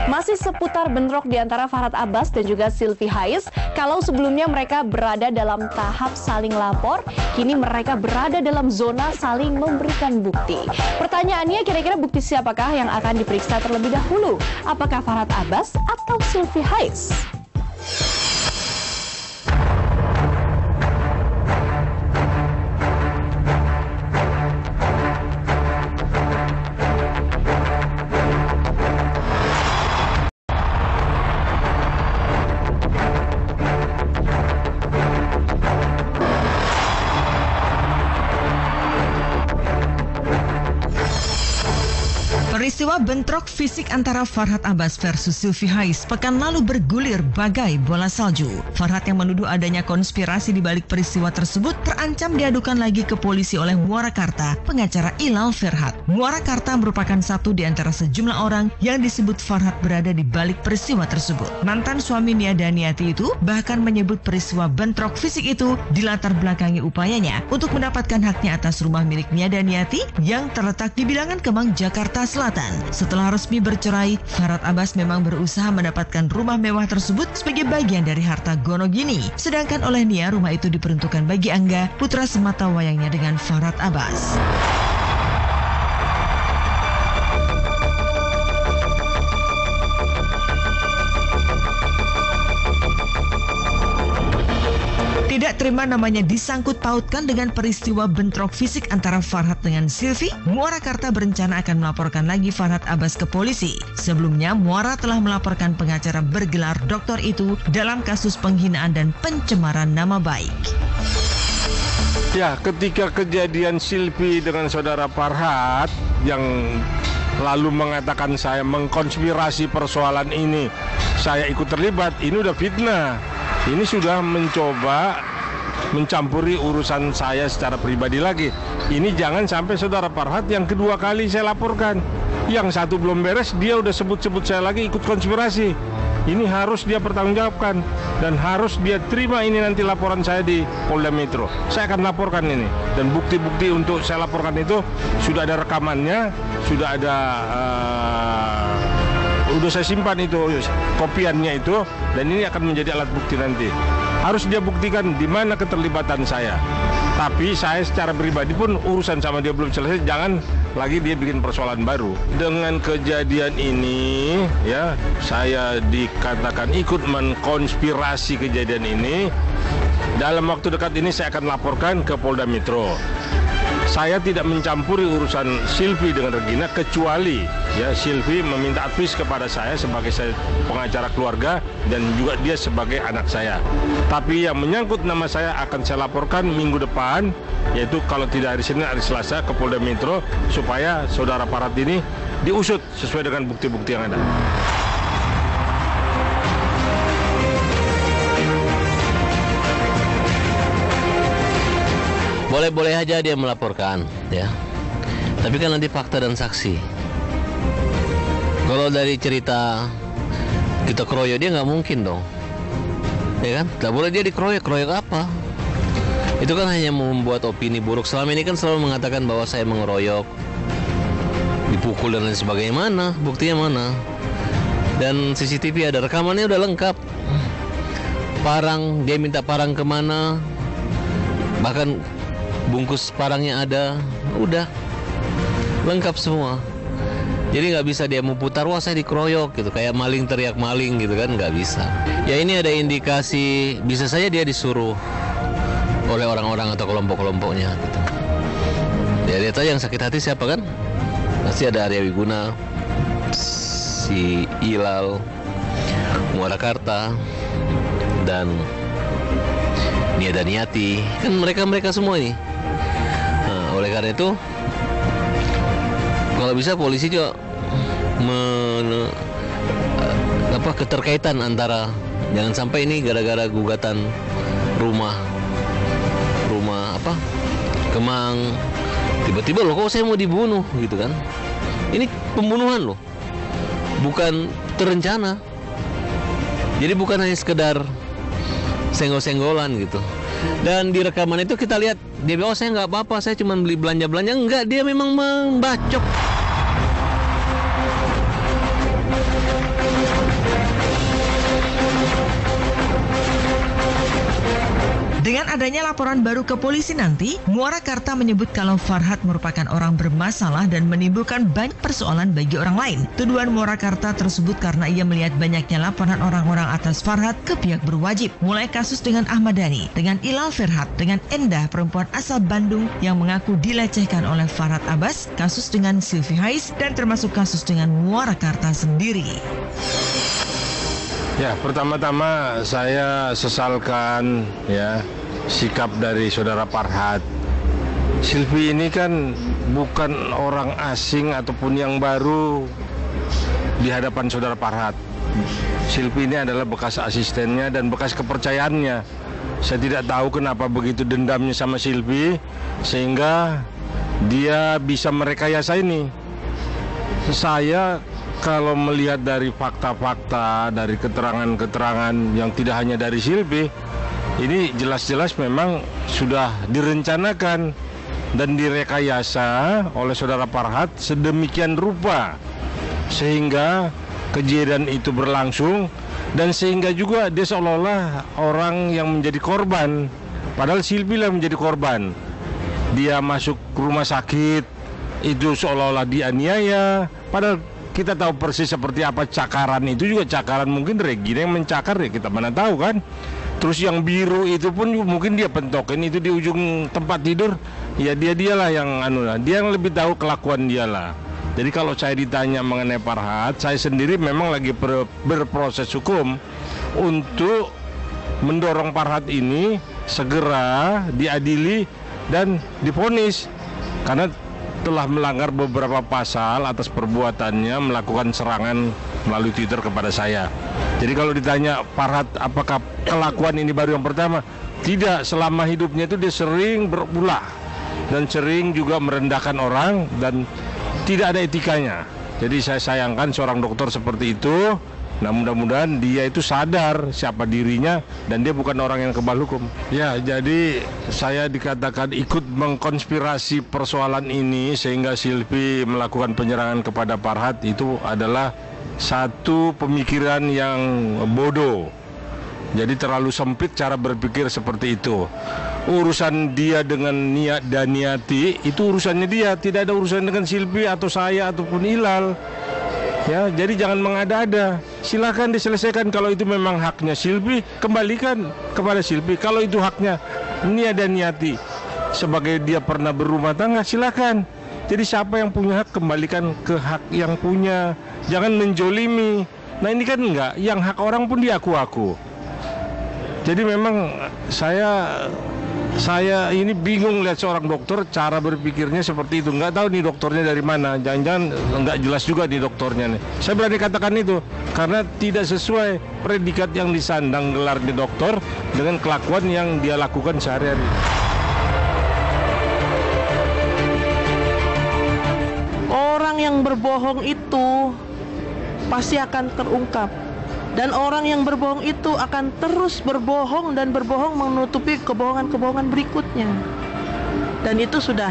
Masih seputar bentrok di antara Farhad Abbas dan juga Silvi Hais. Kalau sebelumnya mereka berada dalam tahap saling lapor, kini mereka berada dalam zona saling memberikan bukti. Pertanyaannya, kira-kira bukti siapakah yang akan diperiksa terlebih dahulu? Apakah Farhad Abbas atau Silvi Hais? Peristiwa bentrok fisik antara Farhad Abbas versus Silvi Hais pekan lalu bergulir bagai bola salju. Farhad yang menuduh adanya konspirasi di balik peristiwa tersebut terancam diadukan lagi ke polisi oleh Muarakarta, pengacara Ilal Ferhat. Muarakarta merupakan satu di antara sejumlah orang yang disebut Farhad berada di balik peristiwa tersebut. Mantan suami Nia Daniati itu bahkan menyebut peristiwa bentrok fisik itu dilatar belakangi upayanya untuk mendapatkan haknya atas rumah milik Nia Daniati yang terletak di Bilangan Kemang, Jakarta Selatan. Setelah resmi bercerai, Farhad Abbas memang berusaha mendapatkan rumah mewah tersebut sebagai bagian dari harta gonogini. Sedangkan oleh Nia, rumah itu diperuntukkan bagi Angga, putra semata wayangnya dengan Farhad Abbas. Tidak terima namanya disangkut pautkan dengan peristiwa bentrok fisik antara Farhad dengan Silvi, Muarakarta berencana akan melaporkan lagi Farhad Abbas ke polisi. Sebelumnya, Muara telah melaporkan pengacara bergelar doktor itu dalam kasus penghinaan dan pencemaran nama baik. Ya, ketika kejadian Silvi dengan saudara Farhad yang lalu mengatakan saya mengkonspirasi persoalan ini, saya ikut terlibat, ini udah fitnah. Ini sudah mencoba mencampuri urusan saya secara pribadi lagi. Ini jangan sampai saudara Farhad yang kedua kali saya laporkan. Yang satu belum beres, dia udah sebut-sebut saya lagi ikut konspirasi. Ini harus dia pertanggungjawabkan dan harus dia terima ini nanti laporan saya di Polda Metro. Saya akan laporkan ini, dan bukti-bukti untuk saya laporkan itu sudah ada rekamannya, sudah ada udah saya simpan itu kopiannya itu, dan ini akan menjadi alat bukti nanti. Harus dia buktikan di mana keterlibatan saya. Tapi saya secara pribadi pun urusan sama dia belum selesai, jangan lagi dia bikin persoalan baru. Dengan kejadian ini ya, saya dikatakan ikut mengkonspirasi kejadian ini. Dalam waktu dekat ini saya akan laporkan ke Polda Metro. Saya tidak mencampuri urusan Silvi dengan Regina, kecuali ya Silvi meminta advis kepada saya sebagai pengacara keluarga dan juga dia sebagai anak saya. Tapi yang menyangkut nama saya akan saya laporkan minggu depan, yaitu kalau tidak hari Senin, hari Selasa ke Polda Metro, supaya saudara Farhad ini diusut sesuai dengan bukti-bukti yang ada. Boleh-boleh aja dia melaporkan, ya. Tapi kan nanti fakta dan saksi. Kalau dari cerita kita keroyok dia nggak mungkin dong, ya kan? Nggak boleh dia dikeroyok. Keroyok apa? Itu kan hanya membuat opini buruk. Selama ini kan selalu mengatakan bahwa saya mengeroyok, dipukul dan lain sebagainya. Mana? Buktinya mana? Dan CCTV ada, rekamannya udah lengkap. Parang, dia minta parang kemana? Bahkan bungkus parangnya ada, udah lengkap semua. Jadi nggak bisa dia mau putar, wah saya dikeroyok gitu, kayak maling teriak maling gitu kan, nggak bisa. Ya ini ada indikasi, bisa saja dia disuruh oleh orang-orang atau kelompok-kelompoknya gitu. Ya lihat aja yang sakit hati siapa kan? Pasti ada Arya Wiguna, si Ilal, Muarakarta, dan Nia Daniati, kan mereka semua ini. Nah, oleh karena itu, kalau bisa polisi juga keterkaitan antara, jangan sampai ini gara-gara gugatan rumah Kemang, tiba-tiba loh kok saya mau dibunuh gitu kan. Ini pembunuhan loh, bukan terencana. Jadi bukan hanya sekedar senggol-senggolan gitu. Dan di rekaman itu kita lihat dia bilang, oh saya nggak apa-apa, saya cuma beli belanja-belanja. Enggak, dia memang membacok. adanya laporan baru ke polisi nanti, Muarakarta menyebut kalau Farhat merupakan orang bermasalah dan menimbulkan banyak persoalan bagi orang lain. Tuduhan Muarakarta tersebut karena ia melihat banyaknya laporan orang-orang atas Farhat ke pihak berwajib. Mulai kasus dengan Ahmad Dhani, dengan Ilal Ferhat, dengan Endah, perempuan asal Bandung yang mengaku dilecehkan oleh Farhat Abbas, kasus dengan Sylvi Hais, dan termasuk kasus dengan Muarakarta sendiri. Ya, pertama-tama saya sesalkan ya sikap dari saudara Farhat. Sylvi ini kan bukan orang asing ataupun yang baru di hadapan saudara Farhat. Sylvi ini adalah bekas asistennya dan bekas kepercayaannya. Saya tidak tahu kenapa begitu dendamnya sama Sylvi sehingga dia bisa merekayasa ini. Saya kalau melihat dari fakta-fakta, dari keterangan-keterangan yang tidak hanya dari Sylvi, ini jelas-jelas memang sudah direncanakan dan direkayasa oleh saudara Farhat sedemikian rupa sehingga kejadian itu berlangsung dan sehingga juga dia seolah-olah orang yang menjadi korban, padahal Sylvi lah menjadi korban. Dia masuk rumah sakit itu seolah-olah dianiaya, padahal kita tahu persis seperti apa cakaran itu, juga cakaran mungkin Regina yang mencakar ya, kita mana tahu kan. Terus yang biru itu pun mungkin dia pentokin itu di ujung tempat tidur, ya dialah yang dia yang lebih tahu kelakuan dia lah. Jadi kalau saya ditanya mengenai Farhat, saya sendiri memang lagi berproses hukum untuk mendorong Farhat ini segera diadili dan divonis karena telah melanggar beberapa pasal atas perbuatannya melakukan serangan melalui Twitter kepada saya. Jadi kalau ditanya Farhat apakah kelakuan ini baru yang pertama? Tidak, selama hidupnya itu dia sering berulah dan sering juga merendahkan orang dan tidak ada etikanya. Jadi saya sayangkan seorang dokter seperti itu. Nah mudah-mudahan dia itu sadar siapa dirinya dan dia bukan orang yang kebal hukum. Ya, jadi saya dikatakan ikut mengkonspirasi persoalan ini sehingga Sylvi melakukan penyerangan kepada Farhat, itu adalah satu pemikiran yang bodoh. Jadi terlalu sempit cara berpikir seperti itu. Urusan dia dengan Nia Daniati itu urusannya dia, tidak ada urusan dengan Sylvi atau saya ataupun Ilal. Ya, jadi jangan mengada-ada. Silakan diselesaikan. Kalau itu memang haknya Sylvi, kembalikan kepada Sylvi. Kalau itu haknya Nia Daniati sebagai dia pernah berumah tangga, silakan. Jadi siapa yang punya hak, kembalikan ke hak yang punya. Jangan menjolimi. Nah ini kan enggak, yang hak orang pun diaku-aku. Jadi memang saya ini bingung lihat seorang dokter cara berpikirnya seperti itu. Nggak tahu nih dokternya dari mana. Jangan-jangan nggak jelas juga nih dokternya nih. Saya berani katakan itu karena tidak sesuai predikat yang disandang gelar di dokter dengan kelakuan yang dia lakukan sehari-hari. Orang yang berbohong itu pasti akan terungkap. Dan orang yang berbohong itu akan terus berbohong dan berbohong menutupi kebohongan-kebohongan berikutnya. Dan itu sudah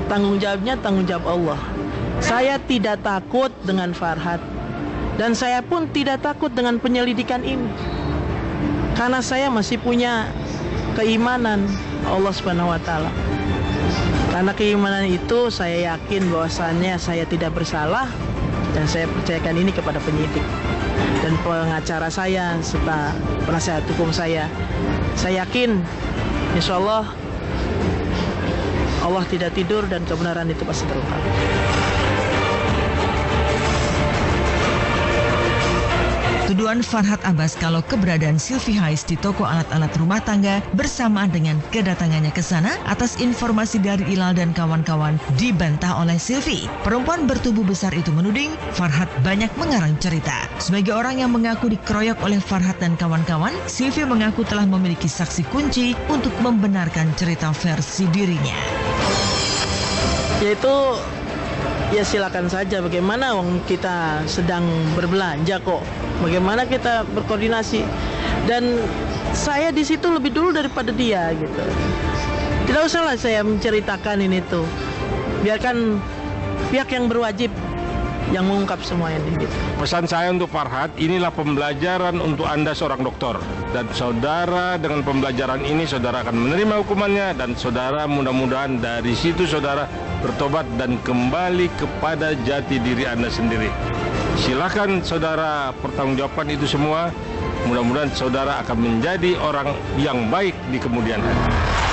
tanggung jawabnya, tanggung jawab Allah. Saya tidak takut dengan Farhat. Dan saya pun tidak takut dengan penyelidikan ini. Karena saya masih punya keimanan Allah Subhanahu wa taala. Karena keimanan itu saya yakin bahwasannya saya tidak bersalah dan saya percayakan ini kepada penyidik dan pengacara saya serta penasihat hukum saya. Saya yakin insya Allah Allah tidak tidur dan kebenaran itu pasti terungkap. Tuduhan Farhat Abbas kalau keberadaan Sylvi Hais di toko alat-alat rumah tangga bersamaan dengan kedatangannya ke sana atas informasi dari Ilal dan kawan-kawan dibantah oleh Sylvi. Perempuan bertubuh besar itu menuding Farhat banyak mengarang cerita. Sebagai orang yang mengaku dikeroyok oleh Farhat dan kawan-kawan, Sylvi mengaku telah memiliki saksi kunci untuk membenarkan cerita versi dirinya. Yaitu ya silakan saja, bagaimana kita sedang berbelanja kok. Bagaimana kita berkoordinasi, dan saya di situ lebih dulu daripada dia gitu. Tidak usahlah saya menceritakan ini tuh. Biarkan pihak yang berwajib yang mengungkap semua ini. Gitu. Pesan saya untuk Farhat, inilah pembelajaran untuk Anda seorang dokter. Dan saudara dengan pembelajaran ini, saudara akan menerima hukumannya. Dan saudara mudah-mudahan dari situ saudara bertobat dan kembali kepada jati diri Anda sendiri. Silakan saudara pertanggungjawabkan itu semua. Mudah-mudahan saudara akan menjadi orang yang baik di kemudian hari.